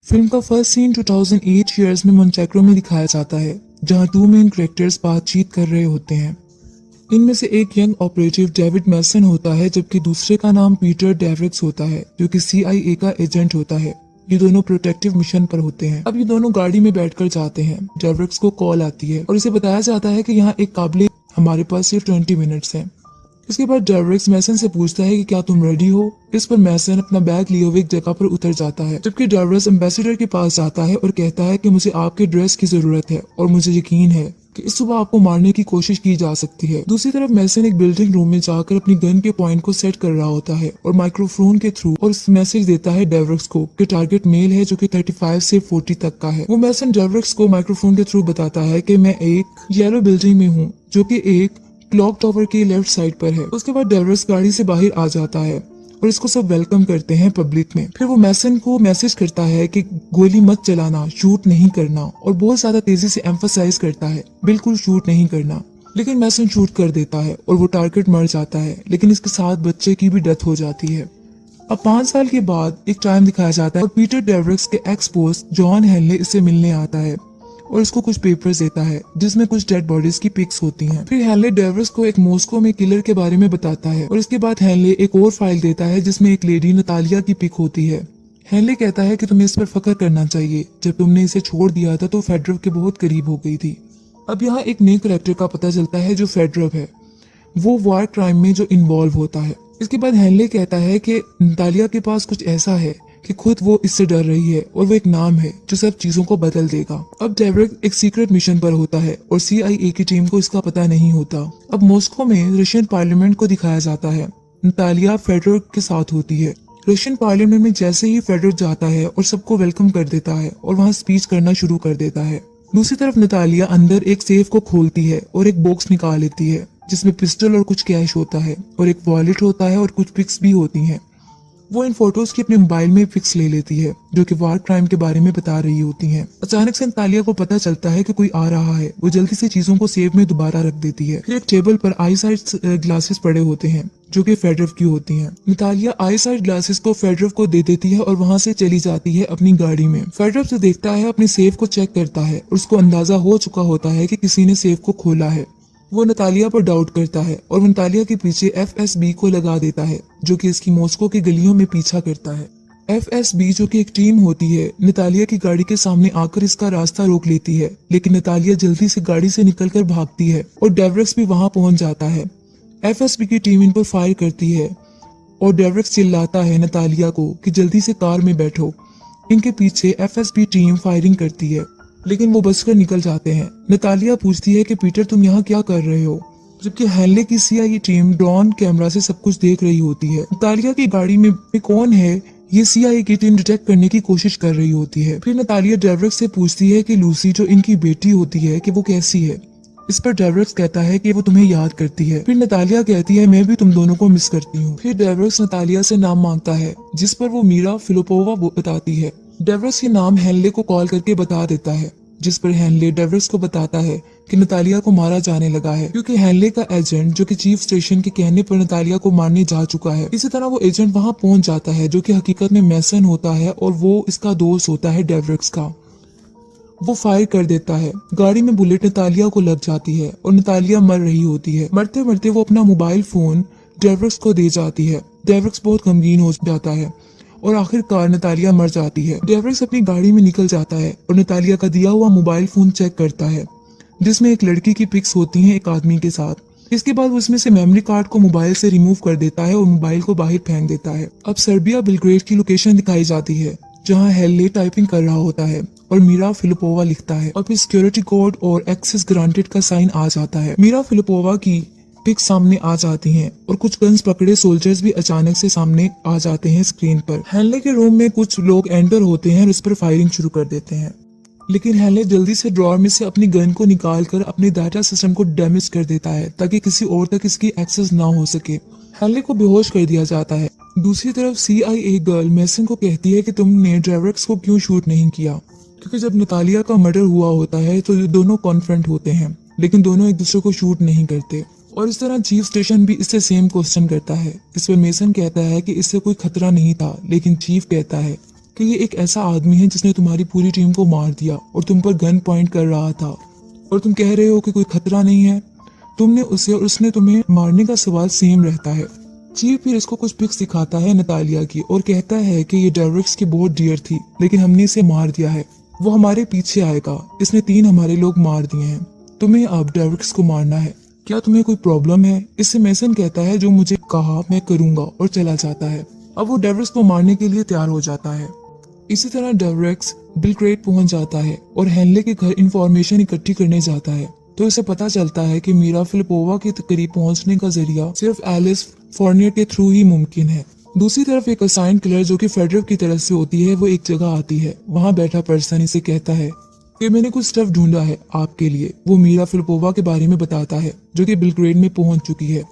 Film का first scene 2008 years में मोंटेक्रो में दिखाया जाता है, जहां टू मेन कैरेक्टर्स बातचीत कर रहे होते हैं। इनमें से एक यंग ऑपरेटिव डेविड मैसन होता है, जबकि दूसरे का नाम पीटर डेवरिक्स होता है, जो कि CIA का एजेंट होता है। ये दोनों प्रोटेक्टिव मिशन पर होते हैं। अब ये दोनों गाड़ी में बैठकर जाते हैं। डेवरिक्स को कॉल आती है और इसे बताया जाता है कि यहाँ एक काबिल हमारे पास सिर्फ 20 मिनट्स हैं। इसके बाद डेवरिक्स मैसन से पूछता है कि क्या तुम रेडी हो। इस पर मैसन अपना बैग लिए हुए एक जगह पर उतर जाता है, जबकि डेवरिक्स एम्बेसडर के पास जाता है और कहता है कि मुझे आपके ड्रेस की जरूरत है और मुझे यकीन है कि इस सुबह आपको मारने की कोशिश की जा सकती है। दूसरी तरफ मैसन एक बिल्डिंग रूम में जाकर अपनी गन के पॉइंट को सेट कर रहा होता है और माइक्रोफोन के थ्रू और मैसेज देता है डेवरिक्स को कि टारगेट मेल है, जो कि 35 से 40 तक का है। वो मैसन डेवरिक्स को माइक्रोफोन के थ्रू बताता है कि मैं एक येलो बिल्डिंग में हूँ, जो कि एक क्लॉक टावर के लेफ्ट साइड पर है। उसके बाद डेवरिक्स गाड़ी से बाहर आ जाता है और इसको सब वेलकम करते हैं पब्लिक में। फिर वो मैसन को मैसेज करता है कि गोली मत चलाना, शूट नहीं करना, और बहुत ज्यादा तेजी से एम्फसाइज करता है बिल्कुल शूट नहीं करना। लेकिन मैसन शूट कर देता है और वो टारगेट मर जाता है, लेकिन इसके साथ बच्चे की भी डेथ हो जाती है। अब 5 साल के बाद एक टाइम दिखाया जाता है और पीटर डेवरिक्स के एक्स बॉस जॉन हेनले इससे मिलने आता है और इसको कुछ पेपर्स देता है जिसमें कुछ डेड बॉडीज की पिक्स होती हैं। फिर हेनले डेवरिक्स को एक मॉस्को में किलर के बारे में बताता है और इसके बाद हेनले एक और फाइल देता है जिसमें एक लेडी नतालिया की पिक होती है। हेनले कहता है कि तुम्हें इस पर फख्र करना चाहिए, जब तुमने इसे छोड़ दिया था तो फेडरव के बहुत करीब हो गई थी। अब यहाँ एक नए करेक्टर का पता चलता है जो फेडरव है, वो वार क्राइम में जो इन्वॉल्व होता है। इसके बाद हेनले कहता है कि नतालिया के पास कुछ ऐसा है कि खुद वो इससे डर रही है और वो एक नाम है जो सब चीजों को बदल देगा। अब डेवरिक एक सीक्रेट मिशन पर होता है और CIA की टीम को इसका पता नहीं होता। अब मॉस्को में रशियन पार्लियामेंट को दिखाया जाता है। नतालिया फेडरर के साथ होती है। रशियन पार्लियामेंट में जैसे ही फेडरर जाता है और सबको वेलकम कर देता है और वहाँ स्पीच करना शुरू कर देता है। दूसरी तरफ नतालिया अंदर एक सेफ को खोलती है और एक बॉक्स निकाल लेती है जिसमें पिस्टल और कुछ कैश होता है और एक वॉलेट होता है और कुछ पिक्स भी होती हैं। वो इन फोटोज की अपने मोबाइल में पिक्स ले लेती है जो कि वार क्राइम के बारे में बता रही होती हैं। अचानक से नतालिया को पता चलता है कि कोई आ रहा है। वो जल्दी से चीजों को सेफ में दोबारा रख देती है। फिर एक टेबल पर आई साइड ग्लासेस पड़े होते हैं जो कि फेडरव की होती हैं। नतालिया आई साइड ग्लासेस को फेडरव को दे देती है और वहाँ से चली जाती है अपनी गाड़ी में। फेडरव से देखता है, अपने सेफ को चेक करता है और उसको अंदाजा हो चुका होता है कि किसी ने सेफ को खोला है। वो नतालिया पर डाउट करता है और नतालिया के पीछे FSB को लगा देता है जो कि इसकी मॉस्को की गलियों में पीछा करता है। FSB जो कि एक टीम होती है, नतालिया की गाड़ी के सामने आकर इसका रास्ता रोक लेती है, लेकिन नतालिया जल्दी से गाड़ी से निकलकर भागती है और डेवरिक्स भी वहां पहुंच जाता है। FSB की टीम इन पर फायर करती है और डेवरिक्स चिल्लाता है नतालिया को कि जल्दी से कार में बैठो। इनके पीछे FSB टीम फायरिंग करती है, लेकिन वो बचकर निकल जाते हैं। नतालिया पूछती है कि पीटर तुम यहाँ क्या कर रहे हो, जबकि हेनले की CIA टीम ड्रोन कैमरा से सब कुछ देख रही होती है। नतालिया की गाड़ी में कौन है ये CIA की टीम डिटेक्ट करने की कोशिश कर रही होती है। फिर नतालिया डेवरिक्स से पूछती है कि लूसी जो इनकी बेटी होती है कि वो कैसी है। इस पर डेवरिक्स कहता है कि वो तुम्हें याद करती है। फिर नतालिया कहती है मैं भी तुम दोनों को मिस करती हूँ। फिर डेवरिक्स नतालिया से नाम मांगता है जिस पर वो मीरा फिलिपोवा बताती है। डेवरिक्स ये नाम हेनले को कॉल करके बता देता है, जिस पर हेनले डेवरिक्स को बताता है कि नतालिया को मारा जाने लगा है क्योंकि हेनले का एजेंट जो कि चीफ स्टेशन के कहने पर नतालिया को मारने जा चुका है। इसी तरह वो एजेंट वहां पहुंच जाता है जो कि हकीकत में मैसन होता है और वो इसका दोस्त होता है डेवरिक्स का। वो फायर कर देता है। गाड़ी में बुलेट नतालिया को लग जाती है और नतालिया मर रही होती है। मरते मरते वो अपना मोबाइल फोन डेवरिक्स को दे जाती है। डेवरिक्स बहुत गमगीन हो जाता है और आखिरकार नतालिया मर जाती है। डेवरिक्स अपनी गाड़ी में निकल जाता है और नतालिया का दिया हुआ मोबाइल फोन चेक करता है जिसमें एक लड़की की पिक्स होती हैं एक आदमी के साथ। इसके बाद वो उसमें से मेमोरी कार्ड को मोबाइल से रिमूव कर देता है और मोबाइल को बाहर फेंक देता है। अब सर्बिया बेलग्रेड की लोकेशन दिखाई जाती है जहाँ हेनले टाइपिंग कर रहा होता है और मीरा फिलिपोवा लिखता है और फिर सिक्योरिटी कोड और एक्सेस ग्रांटेड का साइन आ जाता है। मीरा फिलिपोवा की पिक्स सामने आ जाती हैं और कुछ गन्स पकड़े सोल्जर्स भी अचानक से सामने आ जाते हैं स्क्रीन पर। हेनले के रूम में कुछ लोग एंटर होते हैं और इस पर फायरिंग शुरू कर देते हैं, लेकिन हेनले जल्दी से ड्रॉअर में से अपनी गन को निकालकर अपने डाटा सिस्टम को डैमेज कर देता है ताकि किसी और तक इसकी एक्सेस ना हो सके। हेनले को बेहोश कर दिया जाता है। दूसरी तरफ CIA गर्ल मैसन को कहती है कि तुमने डेवरिक्स को क्यों शूट नहीं किया, क्योंकि जब नतालिया का मर्डर हुआ होता है तो ये दोनों कॉन्फ्रंट होते हैं लेकिन दोनों एक दूसरे को शूट नहीं करते। और इस तरह चीफ स्टेशन भी इससे सेम क्वेश्चन करता है। इस पर मेसन कहता है कि इससे कोई खतरा नहीं था, लेकिन चीफ कहता है कि ये एक ऐसा आदमी है जिसने तुम्हारी पूरी टीम को मार दिया और तुम पर गन पॉइंट कर रहा था, और तुम कह रहे हो कि कोई खतरा नहीं है। तुमने उसे और उसने तुम्हें मारने का सवाल सेम रहता है। चीफ फिर इसको कुछ पिक्स दिखाता है नतालिया की और कहता है कि ये डेवरिक्स की बहुत डियर थी, लेकिन हमने इसे मार दिया है। वो हमारे पीछे आएगा, इसने 3 हमारे लोग मार दिए हैं। तुम्हें अब डेवरिक्स को मारना है, क्या तुम्हें कोई प्रॉब्लम है? इससे मेसन कहता है जो मुझे कहा मैं करूंगा, और चला जाता है। अब वो डेवरिक्स को मारने के लिए तैयार हो जाता है। इसी तरह डेवरिक्स बिलक्रेट पहुंच जाता है और हेनले के घर इंफॉर्मेशन इकट्ठी करने जाता है। तो इसे पता चलता है कि मीरा फिलिपोवा के करीब पहुंचने का जरिया सिर्फ एलिस फोर्नियर के थ्रू ही मुमकिन है। दूसरी तरफ एक असाइन किलर जो कि फेडरल की तरफ से होती है, वो एक जगह आती है। वहां बैठा पर्सन इसे कहता है कि मैंने कुछ स्टफ ढूंढा है आपके लिए। वो मीरा फिलिपोवा के बारे में बताता है जो कि बिलग्रेड में पहुंच चुकी है,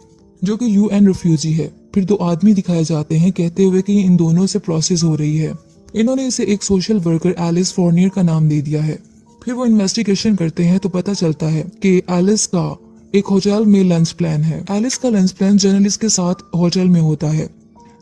जो कि यूएन रिफ्यूजी है। फिर 2 आदमी दिखाए जाते हैं कहते हुए कि इन दोनों से प्रोसेस हो रही है। इन्होंने इसे एक सोशल वर्कर एलिस फोर्नियर का नाम दे दिया है। फिर वो इन्वेस्टिगेशन करते हैं तो पता चलता है कि एलिस का एक होटल में लंच प्लान है। एलिस का लंच प्लान जर्नलिस्ट के साथ होटल में होता है।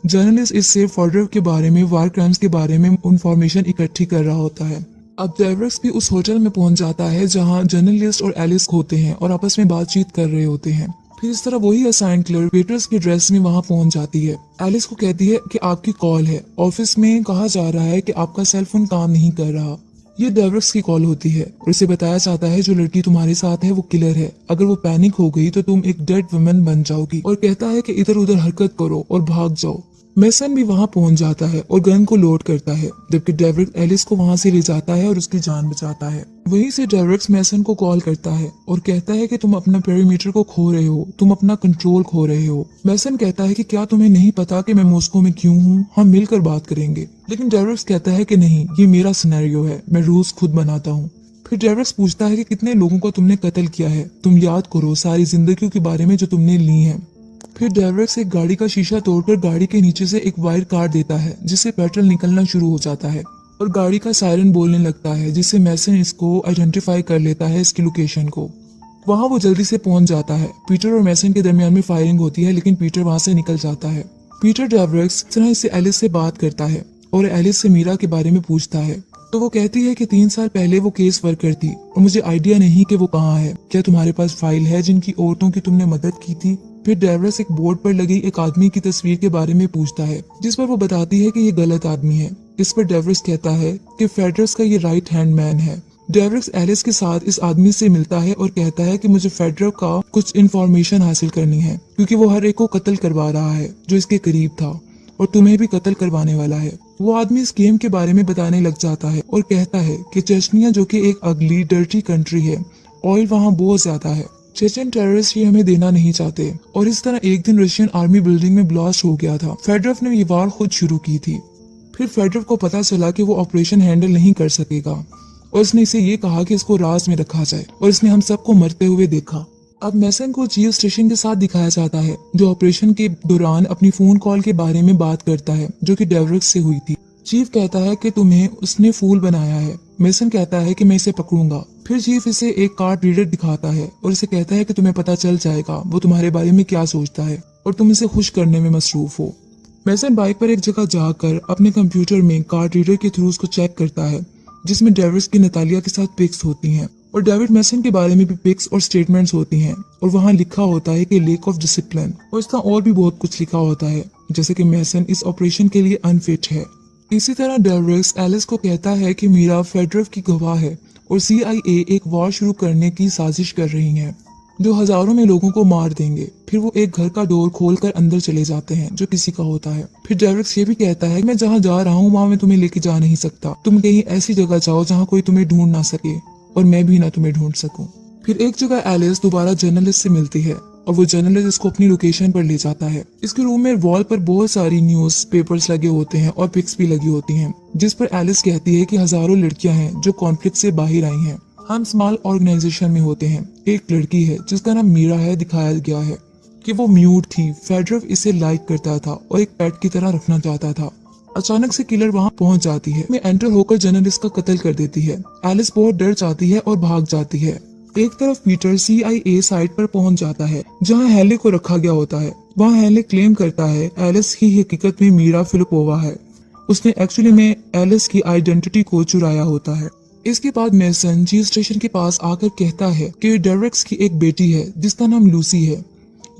जर्नलिस्ट इससे फॉर्डर के बारे में, वार क्राइम्स के बारे में इंफॉर्मेशन इकट्ठी कर रहा होता है। अब डेवरिक्स भी उस होटल में पहुंच जाता है जहां जर्नलिस्ट और एलिस होते हैं और आपस में बातचीत कर रहे होते हैं। फिर इस तरह वही असाइन किलर वेटर्स की ड्रेस में वहां पहुंच जाती है। एलिस को कहती है कि आपकी कॉल है, ऑफिस में कहा जा रहा है कि आपका सेलफोन काम नहीं कर रहा। ये डेवरिक्स की कॉल होती है और इसे बताया जाता है जो लड़की तुम्हारे साथ है वो किलर है, अगर वो पैनिक हो गई तो तुम एक डेड वुमन बन जाओगी, और कहता है कि इधर उधर हरकत करो और भाग जाओ। मेसन भी वहां पहुंच जाता है और गन को लोड करता है, जबकि डेवरिक्स एलिस को वहां से ले जाता है और उसकी जान बचाता है। वहीं से डेवरिक्स मेसन को कॉल करता है और कहता है कि तुम अपना पेरीमीटर को खो रहे हो, तुम अपना कंट्रोल खो रहे हो। मेसन कहता है कि क्या तुम्हें नहीं पता कि मैं मॉस्को में क्यों हूँ, हम मिलकर बात करेंगे। लेकिन डेवरिक्स कहता है कि नहीं, ये मेरा सिनेरियो है, मैं रूल्स खुद बनाता हूँ। फिर डेवरिक्स पूछता है कि कितने लोगों को तुमने कत्ल किया है, तुम याद करो सारी जिंदगियों के बारे में जो तुमने ली है। फिर डेवरिक्स एक गाड़ी का शीशा तोड़कर गाड़ी के नीचे से एक वायर काट देता है, जिससे पेट्रोल निकलना शुरू हो जाता है और गाड़ी का सायरन बोलने लगता है, जिससे मेसन इसको आइडेंटिफाई कर लेता है, इसकी लोकेशन को। वहां वो जल्दी से पहुंच जाता है। पीटर और मेसन के दरमियान में फायरिंग होती है, लेकिन पीटर वहां से निकल जाता है। पीटर डेवरिक्स तरह से एलिस से बात करता है और एलिस से मीरा के बारे में पूछता है। तो वो कहती है कि 3 साल पहले वो केस वर्कर थी और मुझे आइडिया नहीं कि वो कहाँ है। क्या तुम्हारे पास फाइल है जिनकी औरतों की तुमने मदद की थी? फिर डेवरिक्स एक बोर्ड पर लगी एक आदमी की तस्वीर के बारे में पूछता है, जिस पर वो बताती है कि ये गलत आदमी है। इस पर डेवरिक्स कहता है कि फेडरस का ये राइट हैंड मैन है। डेवरिक्स एलिस के साथ इस आदमी से मिलता है और कहता है कि मुझे फेडरल का कुछ इन्फॉर्मेशन हासिल करनी है, क्योंकि वो हर एक को कत्ल करवा रहा है जो इसके करीब था, और तुम्हें भी कत्ल करवाने वाला है। वो आदमी इस गेम के बारे में बताने लग जाता है और कहता है कि चेचनिया जो कि एक अगली डर्टी कंट्री है, ऑयल वहाँ बहुत ज्यादा है, चेचन टेररिस्ट ये हमें देना नहीं चाहते। और इस तरह एक दिन रशियन आर्मी बिल्डिंग में ब्लास्ट हो गया था। फेडरफ ने ये वार खुद शुरू की थी। फिर फेडरफ को पता चला कि वो ऑपरेशन हैंडल नहीं कर सकेगा और उसने इसे ये कहा कि इसको राज में रखा जाए, और इसने हम सबको मरते हुए देखा। अब मेसन को जियो स्टेशन के साथ दिखाया जाता है, जो ऑपरेशन के दौरान अपनी फोन कॉल के बारे में बात करता है जो कि डेवरिक्स से हुई थी। चीफ कहता है कि तुम्हें उसने फूल बनाया है। मेसन कहता है कि मैं इसे पकड़ूंगा। फिर चीफ इसे एक कार्ड रीडर दिखाता है और इसे कहता है कि तुम्हें पता चल जाएगा वो तुम्हारे बारे में क्या सोचता है और तुम इसे खुश करने में मसरूफ हो। मेसन बाइक पर एक जगह जाकर अपने कंप्यूटर में कार्ड रीडर के थ्रू उसको चेक करता है, जिसमें डेविड्स की नतालिया के साथ पिक्स होती हैं और डेविड मेसन के बारे में भी पिक्स और स्टेटमेंट्स होती हैं, और वहाँ लिखा होता है कि लेक ऑफ डिसिप्लिन, और इस तरह और भी बहुत कुछ लिखा होता है, जैसे कि मेसन इस ऑपरेशन के लिए अनफिट है। इसी तरह डेविड्स एलिस को कहता है कि मीरा फेडरफ की गवाह है और CIA एक वॉर शुरू करने की साजिश कर रही है जो हजारों में लोगों को मार देंगे। फिर वो एक घर का डोर खोलकर अंदर चले जाते हैं जो किसी का होता है। फिर डेविड्स ये भी कहता है कि मैं जहाँ जा रहा हूँ वहाँ मैं तुम्हें लेके जा नहीं सकता, तुम कहीं ऐसी जगह जाओ जहाँ कोई तुम्हें ढूंढ ना सके और मैं भी ना तुम्हें ढूंढ सकूं। फिर एक जगह एलिस दोबारा जर्नलिस्ट से मिलती है और वो जर्नलिस्ट इसको अपनी लोकेशन पर ले जाता है। इसके रूम में वॉल पर बहुत सारी न्यूज पेपर्स लगे होते हैं और पिक्स भी लगी होती हैं, जिस पर एलिस कहती है कि हजारों लड़कियां हैं जो कॉन्फ्लिक्ट से बाहर आई हैं। हम स्मॉल ऑर्गेनाइजेशन में होते हैं। एक लड़की है जिसका नाम मीरा है, दिखाया गया है कि वो म्यूट थी। फेडरफ इसे लाइक करता था और एक पेट की तरह रखना चाहता था। अचानक से किलर वहां पहुंच जाती है, में एंटर होकर जर्नलिस्ट का कत्ल कर देती है। एलिस बहुत डर जाती है और भाग जाती है। एक तरफ पीटर CIA साइट पर पहुंच जाता है जहां हेले को रखा गया होता है। वहां हेले क्लेम करता है एलिस ही हकीकत में मीरा फिलिपोवा है उसने एक्चुअली में एलिस की आइडेंटिटी को चुराया होता है। इसके बाद मेसन जी स्टेशन के पास आकर कहता है कि डेरेक्स की एक बेटी है जिसका नाम लूसी है।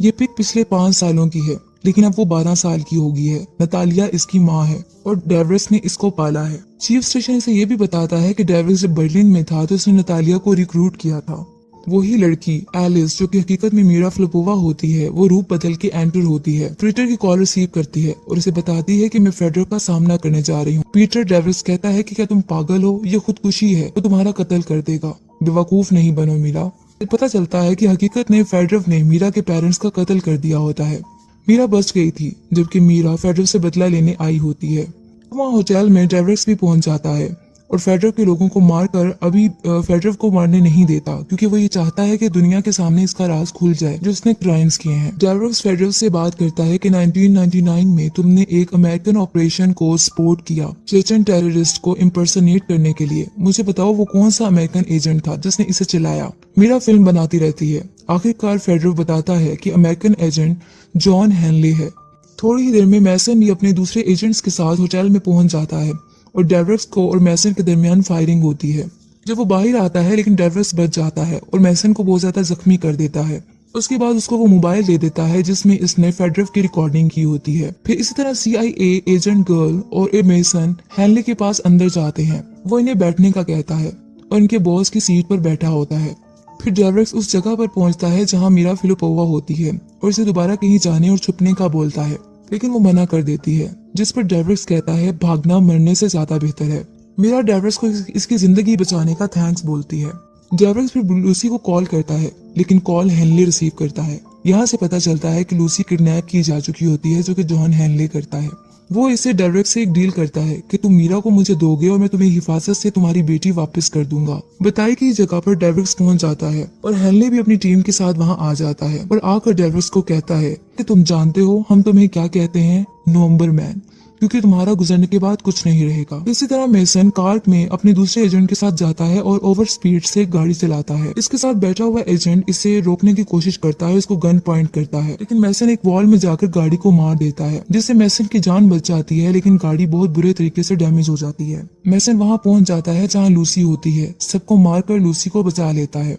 ये पिक पिछले 5 सालों की है, लेकिन अब वो 12 साल की हो गई है। नतालिया इसकी माँ है और डेवरेक्स ने इसको पाला है। चीफ स्टेशन इसे ये भी बताता है कि डेवरेक्स जब बर्लिन में था तो उसने नतालिया को रिक्रूट किया था। वही लड़की एलिस, जो कि हकीकत में मीरा फिलिपोवा होती है, वो रूप बदल के एंटर होती है, पीटर की कॉल रिसीव करती है और उसे बताती है कि मैं फेडरर का सामना करने जा रही हूँ। पीटर डेवरेक्स कहता है कि क्या तुम पागल हो, ये खुदकुशी है, तो तुम्हारा कत्ल कर देगा। बेवकूफ नहीं बनो मीरा। पता चलता है कि हकीकत में फेडरर ने मीरा के पेरेंट्स का कत्ल कर दिया होता है। मीरा बच गई थी जबकि मीरा फेडरर से बदला लेने आई होती है। वहाँ होटल में डेवरेक्स भी पहुंच जाता है और फेडरर के लोगों को मारकर अभी फेडरर को मारने नहीं देता, क्योंकि वो ये चाहता है कि दुनिया के सामने इसका राज खुल जाए जो उसने क्राइम्स किए हैं। डेवरेक्स फेडरर से बात करता है कि 1999 में तुमने एक अमेरिकन ऑपरेशन को सपोर्ट किया चेचन टेररिस्ट को इम्पर्सनेट करने के लिए। मुझे बताओ वो कौन सा अमेरिकन एजेंट था जिसने इसे चलाया। मीरा फिल्म बनाती रहती है। आखिरकार फेडरर बताता है कि अमेरिकन एजेंट जॉन हेनली है। थोड़ी ही देर में मैसन भी अपने दूसरे एजेंट्स के साथ होटल में पहुंच जाता है और डेवरेक्स को और मैसन के दरमियान फायरिंग होती है। जब वो बाहर आता है लेकिन डेवरेक्स बच जाता है और मैसन को बहुत ज्यादा जख्मी कर देता है। उसके बाद उसको वो मोबाइल दे देता है जिसमें इसने फेडरर की रिकॉर्डिंग की होती है। फिर इसी तरह CIA एजेंट गर्ल और मैसन हेनली के पास अंदर जाते हैं। वो इन्हें बैठने का कहता है और इनके बॉस की सीट पर बैठा होता है। फिर डेवरेक्स उस जगह पर पहुंचता है जहां मीरा फिलिपोवा होती है और इसे दोबारा कहीं जाने और छुपने का बोलता है, लेकिन वो मना कर देती है, जिस पर डेवरेक्स कहता है भागना मरने से ज्यादा बेहतर है। मीरा डेवरेक्स को इसकी जिंदगी बचाने का थैंक्स बोलती है। डेवरेक्स फिर लूसी को कॉल करता है, लेकिन कॉल हेनली रिसीव करता है। यहाँ से पता चलता है कि लूसी किडनैप की जा चुकी होती है, जो कि जॉन हेनली करता है। वो इसे डेवरेक्स से एक डील करता है कि तुम मीरा को मुझे दोगे और मैं तुम्हें हिफाजत से तुम्हारी बेटी वापस कर दूंगा। बताई की जगह पर डेवरेक्स पहुंच जाता है और हेनली भी अपनी टीम के साथ वहां आ जाता है और आकर डेवरेक्स को कहता है कि तुम जानते हो हम तुम्हें क्या कहते हैं, नवंबर मैन, क्योंकि तुम्हारा गुजरने के बाद कुछ नहीं रहेगा। इसी तरह मेसन कार्ट में अपने दूसरे एजेंट के साथ जाता है और ओवर स्पीड से गाड़ी चलाता है। इसके साथ बैठा हुआ एजेंट इसे रोकने की कोशिश करता है, इसको गन पॉइंट करता है, लेकिन मेसन एक वॉल में जाकर गाड़ी को मार देता है, जिससे मेसन की जान बच जाती है, लेकिन गाड़ी बहुत बुरे तरीके से डैमेज हो जाती है। मेसन वहाँ पहुंच जाता है जहाँ लूसी होती है, सबको मारकर लूसी को बचा लेता है।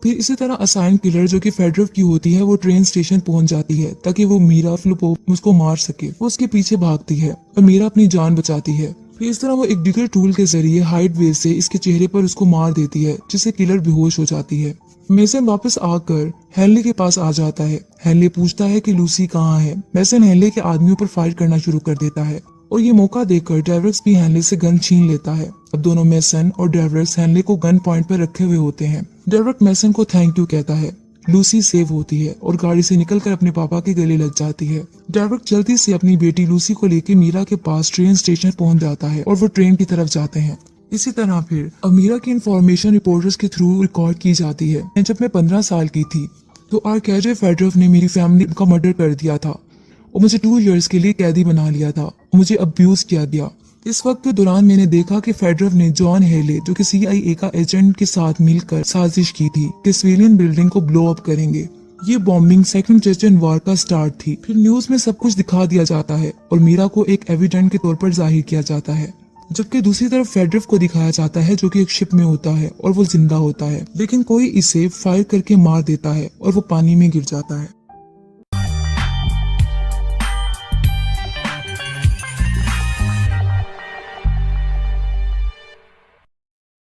फिर इसी तरह असाइन किलर, जो कि फेडरर की होती है, वो ट्रेन स्टेशन पहुंच जाती है ताकि वो मीरा फिलिपोवा उसको मार सके। वो उसके पीछे भागती है और मीरा अपनी जान बचाती है। फिर इस तरह वो एक डिगर टूल के जरिए हाइट वेव से इसके चेहरे पर उसको मार देती है, जिससे किलर बेहोश हो जाती है। मेसन वापस आकर हेनली के पास आ जाता है। हेनली पूछता है कि लूसी कहाँ है। मेसन हेनली के आदमियों पर फायर करना शुरू कर देता है और ये मौका देखकर डेवरेक्स भी हेनली से गन छीन लेता है। अब दोनों मेसन और डेवरेक्स हेनली को गन पॉइंट पर रखे हुए होते हैं। डेवरेक्स मेसन को थैंक यू कहता है। लूसी सेव होती है और गाड़ी से निकलकर अपने पापा के गले लग जाती है। डेवरेक्स जल्दी से अपनी बेटी लूसी को लेकर मीरा के पास ट्रेन स्टेशन पहुंच जाता है और वो ट्रेन की तरफ जाते हैं। इसी तरह फिर अमीरा की इंफॉर्मेशन रिपोर्टर्स के थ्रू रिकॉर्ड की जाती है। जब मैं 15 साल की थी तो आर्केडी फेडरर ने मेरी फैमिली का मर्डर कर दिया था और मुझे 2 इयर्स के लिए कैदी बना लिया था। मुझे अब्यूज किया गया। इस वक्त के दौरान मैंने देखा कि फेडरर ने जॉन हेले, जो कि CIA का एजेंट, के साथ मिलकर साजिश की थी कि सिविलियन बिल्डिंग को ब्लो अप करेंगे। ये बॉम्बिंग सेकंड चेचन वॉर का स्टार्ट थी। फिर न्यूज में सब कुछ दिखा दिया जाता है और मीरा को एक एविडेंट के तौर पर जाहिर किया जाता है, जबकि दूसरी तरफ फेडरर को दिखाया जाता है जो कि एक शिप में होता है और वो जिंदा होता है, लेकिन कोई इसे फायर करके मार देता है और वो पानी में गिर जाता है।